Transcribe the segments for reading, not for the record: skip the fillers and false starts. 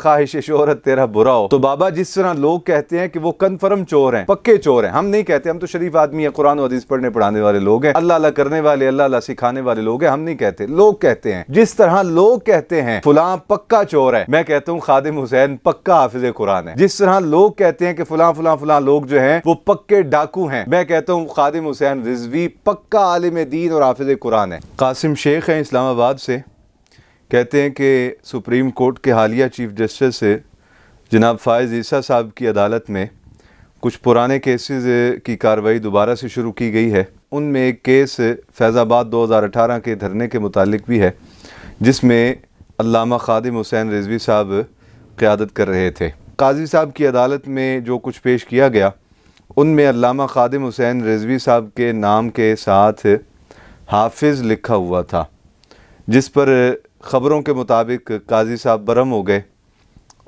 ख्वाहिश शोहरत तेरा बुरा हो। तो बाबा जिस तरह लोग कहते हैं कि वो कन्फर्म चोर हैं, पक्के चोर हैं, हम नहीं कहते, हम तो शरीफ आदमी है, कुरान और हदीस पढ़ने पढ़ाने वाले लोग हैं, अल्लाह अल्लाह करने वाले, अल्लाह अल्लाह सिखाने वाले लोग हैं, हम नहीं कहते, लोग कहते हैं। जिस तरह लोग कहते हैं फलां पक्का चोर है, मैं कहता हूँ खादिम हुसैन पक्का हाफिज कुरान है। जिस तरह लोग कहते हैं कि फलां फलां फलां लोग जो हैं वो पक्के डाकू हैं, मैं कहता हूँ खादिम हुसैन रिजवी पक्का आलिम दीन और हाफिज कुरान है। कासिम शेख हैं इस्लामाबाद से, कहते हैं कि सुप्रीम कोर्ट के हालिया चीफ जस्टिस से जनाब फ़ाइज़ ईसा साहब की अदालत में कुछ पुराने केसेस की कार्रवाई दोबारा से शुरू की गई है। उनमें एक केस फैज़ाबाद 2018 के धरने के मुतालिक भी है, जिसमें अल्लामा खादिम हुसैन रिजवी साहब क़यादत कर रहे थे। काजी साहब की अदालत में जो कुछ पेश किया गया उनमें अल्लामा खादिम हुसैन रिजवी साहब के नाम के साथ हाफिज़ लिखा हुआ था, जिस पर ख़बरों के मुताबिक काजी साहब बरहम हो गए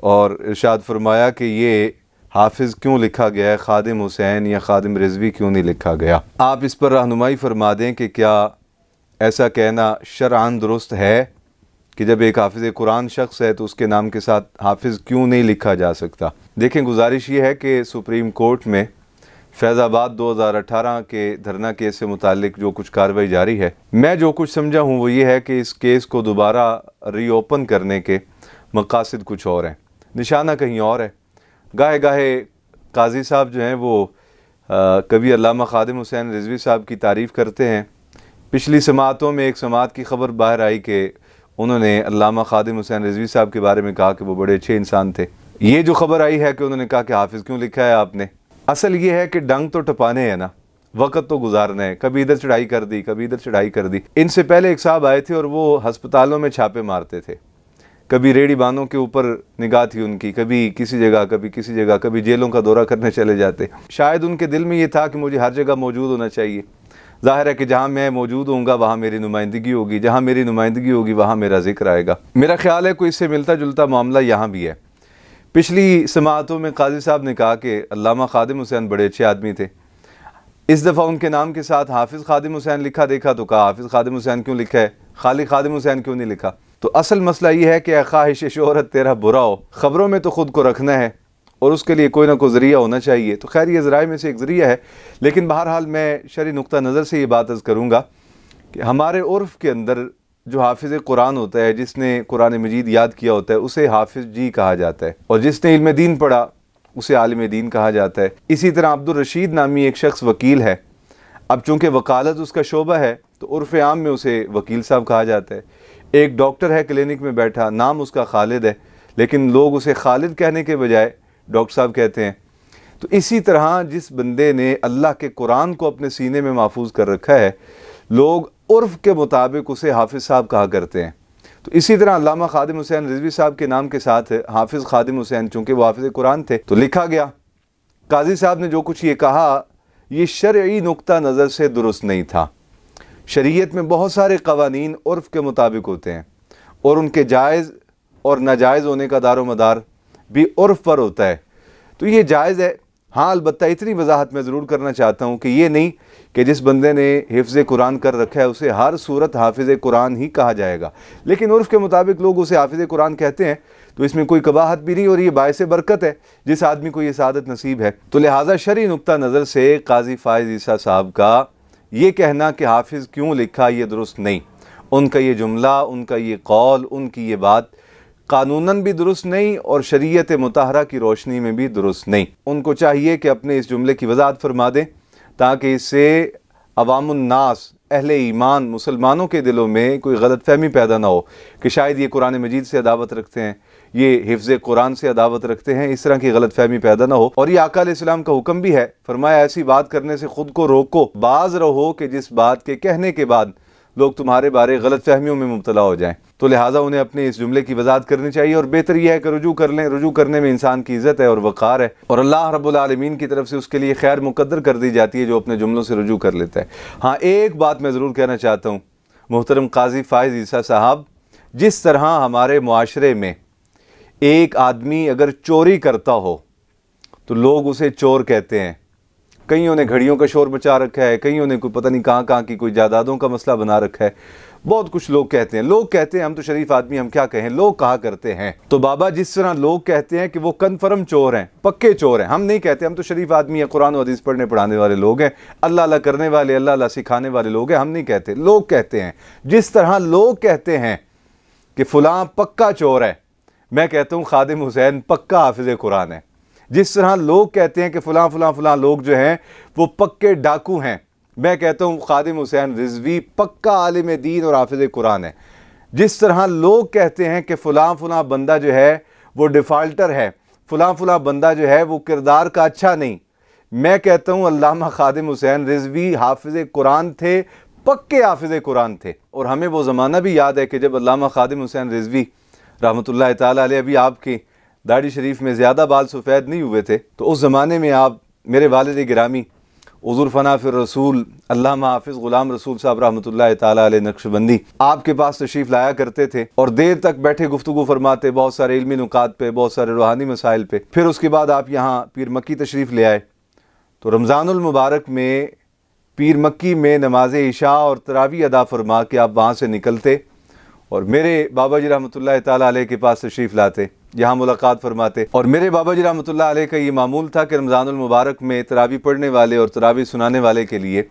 और इरशाद फरमाया कि ये हाफिज़ क्यों लिखा गया है, खादिम हुसैन या खादिम रिजवी क्यों नहीं लिखा गया। आप इस पर रहनुमाई फरमा दें कि क्या ऐसा कहना शरअन दुरुस्त है कि जब एक हाफिज़ कुरान शख्स है तो उसके नाम के साथ हाफिज़ क्यों नहीं लिखा जा सकता। देखें, गुजारिश ये है कि सुप्रीम कोर्ट में फैज़ाबाद 2018 के धरना केस से मुतालिक जो कुछ कार्रवाई जारी है, मैं जो कुछ समझा हूँ वो ये है कि इस केस को दोबारा रीओपन करने के मकासद कुछ और हैं, निशाना कहीं और है। गाहे गाहे काजी साहब जो हैं वो कभी अल्लामा खादिम हुसैन रिजवी साहब की तारीफ़ करते हैं। पिछली समातों में एक समात की ख़बर बाहर आई कि उन्होंने अल्लामा खादिम हुसैन रिजवी साहब के बारे में कहा कि वो बड़े अच्छे इंसान थे। ये जो ख़बर आई है कि उन्होंने कहा कि हाफिज़ क्यों लिखा है आपने, असल ये है कि डंग तो टपाने हैं ना, वक़्त तो गुजारना है, कभी इधर चढ़ाई कर दी, कभी इधर चढ़ाई कर दी। इनसे पहले एक साहब आए थे और वो हस्पतालों में छापे मारते थे, कभी रेडी बानों के ऊपर निगाह थी उनकी, कभी किसी जगह, कभी किसी जगह, कभी जेलों का दौरा करने चले जाते। शायद उनके दिल में ये था कि मुझे हर जगह मौजूद होना चाहिए। ज़ाहिर है कि जहाँ मैं मौजूद होऊंगा वहाँ मेरी नुमाइंदगी होगी, जहाँ मेरी नुमाइंदगी होगी वहाँ मेरा जिक्र आएगा। मेरा ख्याल है कोई इससे मिलता जुलता मामला यहाँ भी है। पिछली समातों में काजी साहब ने कहा कि अल्लामा खादिम हुसैन बड़े अच्छे आदमी थे। इस दफ़ा उनके नाम के साथ हाफिज़ खादिम हुसैन लिखा देखा तो कहा हाफिज़ खादिम हुसैन क्यों लिखा है, खाली खादिम हुसैन क्यों नहीं लिखा। तो असल मसला ये है कि ख्वाहिश शोहरत तेरा बुरा हो, ख़बरों में तो ख़ुद को रखना है और उसके लिए कोई ना कोई ज़रिया होना चाहिए। तो खैर ये ज़राए में से एक ज़रिया है, लेकिन बहरहाल मैं शरई नुक्ता नज़र से ये बात अर्ज़ करूँगा कि हमारे उर्फ़ के अंदर जो हाफिज़ कुरान होता है, जिसने कुरान मजीद याद किया होता है, उसे हाफिज़ जी कहा जाता है, और जिसने इल्म दीन पढ़ा उसे आलिम दीन कहा जाता है। इसी तरह अब्दुल रशीद नामी एक शख्स वकील है। अब चूँकि वकालत उसका शोबा है तो उर्फ़ आम में उसे वकील साहब कहा जाता है। एक डॉक्टर है क्लिनिक में बैठा, नाम उसका खालिद है, लेकिन लोग उसे खालिद कहने के बजाय डॉक्टर साहब कहते हैं। तो इसी तरह जिस बंदे ने अल्लाह के कुरान को अपने सीने में महफूज कर रखा है, लोग उर्फ़ के मुताबिक उसे हाफिज़ साहब कहा करते हैं। तो इसी तरह अल्लामा खादिम हुसैन रिजवी साहब के नाम के साथ हाफिज़ खादिम हुसैन, चूँकि वो हाफिज़ कुरान थे तो लिखा गया। काजी साहब ने जो कुछ ये कहा ये शरई नुक्ता नज़र से दुरुस्त नहीं था। शरीयत में बहुत सारे क़वानीन उर्फ़ के मुताबिक होते हैं और उनके जायज़ और नाजायज़ होने का दारो मदार भी उर्फ़ पर होता है। तो ये जायज़ है। हाँ, अलबत्ता इतनी वजाहत मैं ज़रूर करना चाहता हूँ कि ये नहीं कि जिस बंदे ने हिफ्ज़ कुरान कर रखा है उसे हर सूरत हाफिज़ कुरान ही कहा जाएगा, लेकिन उर्फ़ के मुताबिक लोग उसे हाफिज़ कुरान कहते हैं। तो इसमें कोई कबाहत भी नहीं और ये बायस बरकत है जिस आदमी को ये सादत नसीब है। तो लिहाजा शरई नुक्ता नज़र से काजी फ़ाइज़ ईसा साहब का ये कहना कि हाफिज़ क्यों लिखा ये दुरुस्त नहीं। उनका ये जुमला, उनका ये कौल, उनकी ये बात कानूनन भी दुरुस्त नहीं और शरीयत मुताहरा की रोशनी में भी दुरुस्त नहीं। उनको चाहिए कि अपने इस जुमले की वजाहत फरमा दें ताकि इससे अवामुन्नास अहले ईमान मुसलमानों के दिलों में कोई गलत फहमी पैदा ना हो कि शायद ये कुरान मजीद से अदावत रखते हैं, ये हिफ्ज़ कुरान से अदावत रखते हैं, इस तरह की गलत फहमी पैदा ना हो। और ये आका अलैहिस्सलाम का हुक्म भी है, फरमाया ऐसी बात करने से ख़ुद को रोको, बाज रहो कि जिस बात के कहने के बाद लोग तुम्हारे बारे गलत फहमियों में मुब्तला हो जाएं। तो लिहाजा उन्हें अपने इस जुमले की वजाहत करनी चाहिए और बेहतर यह है कि रुजू कर लें। रुजू करने में इंसान की इज़्ज़त है और वक़ार है और अल्लाह रब्बुल आलमीन की तरफ से उसके लिए खैर मुक़द्दर कर दी जाती है जो अपने जुमलों से रुजू कर लेता है। हाँ, एक बात मैं ज़रूर कहना चाहता हूँ, मोहतरम काजी फ़ाइज़ ईसा साहब, जिस तरह हमारे मुआशरे में एक आदमी अगर चोरी करता हो तो लोग उसे चोर कहते हैं, कईयों ने घड़ियों का शोर मचा रखा है, कईयों ने कोई पता नहीं कहाँ कहाँ की कोई जायदादों का मसला बना रखा है, बहुत कुछ लोग कहते हैं। लोग कहते हैं हम तो शरीफ आदमी, हम क्या कहें, लोग कहा करते हैं। तो बाबा जिस तरह लोग कहते हैं कि वो कन्फर्म चोर हैं, पक्के चोर हैं, हम नहीं कहते, हम तो शरीफ आदमी है, कुरान और हदीस पढ़ने पढ़ाने वाले लोग हैं, अल्लाह अल्लाह करने वाले, अल्लाह अल्लाह सिखाने वाले लोग हैं, हम नहीं कहते, लोग कहते हैं। जिस तरह लोग कहते हैं कि फ़लाँ पक्का चोर है, मैं कहता हूँ खादिम हुसैन पक्का हाफिज़ कुरान है। जिस तरह लोग कहते हैं कि फ़लाँ फ़लाँ फ़लाँ लोग जो हैं वो पक्के डाकू हैं, मैं कहता हूँ खादिम हुसैन रिजवी पक्का आलिम दीन और हाफिज़ कुरान है। जिस तरह लोग कहते हैं कि फ़लाँ फ़लाँ बंदा जो है वो डिफ़ाल्टर है, फ़लाँ फ़लाँ बंदा जो है वो किरदार का अच्छा नहीं, मैं कहता हूँ अल्लामा खादिम हुसैन रिजवी हाफिज़ कुरान थे, पक्के हाफिज़ कुरान थे। और हमें वो ज़माना भी याद है कि जब अल्लामा खादिम हुसैन रिजवी रहमतुल्लाह ताला अलैह, अभी आपकी दाढ़ी शरीफ में ज़्यादा बाल सफ़ेद नहीं हुए थे, तो उस ज़माने में आप मेरे वालिद गिरामी हुज़ूर फ़ना फिर रसूल अल्लामा हाफिज़ ग़ुलाम रसूल साहब रहमतुल्लाह ताला अलैह नक्शबंदी आपके पास तशरीफ़ लाया करते थे और देर तक बैठे गुफ्तगू फरमाते, बहुत सारे इल्मी नुकात पे, बहुत सारे रूहानी मसाइल पे। फिर उसके बाद आप यहाँ पीर मक्की तशरीफ़ ले आए, तो रमज़ानुल मुबारक में पीर मक्की में नमाज इशा और तरावी अदा फरमा के आप वहाँ से निकलते और मेरे बाबा जी रहमतुल्लाह ताला अलैह के पास तशरीफ़ लाते, यहाँ मुलाकात फरमाते। और मेरे बाबा जी रहमतुल्लाह अलैह का ये मामूल था कि रमज़ानुल मुबारक में तरावी पढ़ने वाले और तरावी सुनाने वाले के लिए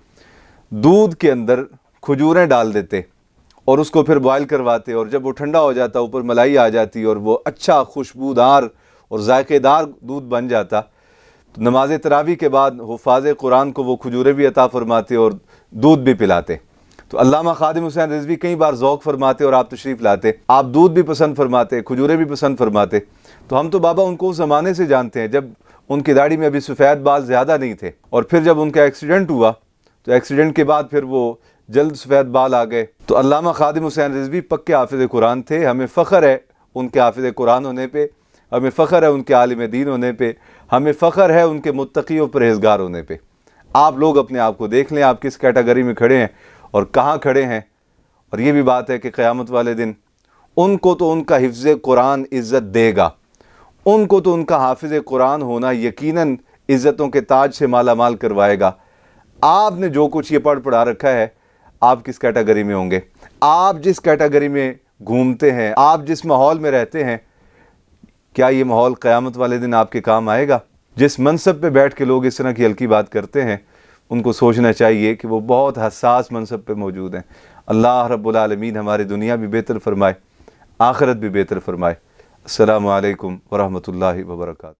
दूध के अंदर खजूरें डाल देते और उसको फिर बॉयल करवाते, और जब वो ठंडा हो जाता ऊपर मलाई आ जाती और वो अच्छा खुशबूदार और जायकेदार दूध बन जाता, तो नमाज तरावी के बाद हुफ़ाज़ कुरान को वो खजूरें भी अता फरमाते और दूध भी पिलाते। तो अल्लामा खादिम हुसैन रिजवी कई बार ज़ौक़ फरमाते और आप तशरीफ़ लाते, आप दूध भी पसंद फरमाते, खजूरें भी पसंद फरमाते। तो हम तो बाबा उनको उस ज़माने से जानते हैं जब उनकी दाढ़ी में अभी सफ़ेद बाल ज़्यादा नहीं थे, और फिर जब उनका एक्सीडेंट हुआ तो एक्सीडेंट के बाद फिर वो जल्द सफ़ेद बाल आ गए। तो अल्लामा खादिम हुसैन रिजवी पक्के हाफिज़ कुरान थे। हमें फ़ख्र है उनके हाफिज़ कुरान होने पर, हमें फ़ख्र है उनके आलिम दीन होने पर, हमें फ़ख्र है उनके मुत्तकी और परहेज़गार होने पर। आप लोग अपने आप को देख लें, आप किस कैटेगरी में खड़े हैं और कहाँ खड़े हैं। और ये भी बात है कि क़यामत वाले दिन उनको तो उनका हिफ्ज़ कुरान इज़्ज़त देगा, उनको तो उनका हाफिज़ कुरान होना यकीनन इज़्ज़तों के ताज से माला माल करवाएगा। आपने जो कुछ ये पढ़ पढ़ा रखा है, आप किस कैटेगरी में होंगे? आप जिस कैटेगरी में घूमते हैं, आप जिस माहौल में रहते हैं, क्या ये माहौल क़यामत वाले दिन आपके काम आएगा? जिस मनसब पे बैठ के लोग इस तरह की हल्की बात करते हैं, उनको सोचना चाहिए कि वो बहुत हसास मनसब पे मौजूद हैं। अल्लाह रब्बुल आलमीन हमारी दुनिया भी बेहतर फरमाए, आखिरत भी बेहतर फरमाए। अस्सलामु अलैकुम व रहमतुल्लाहि व बरकातहू।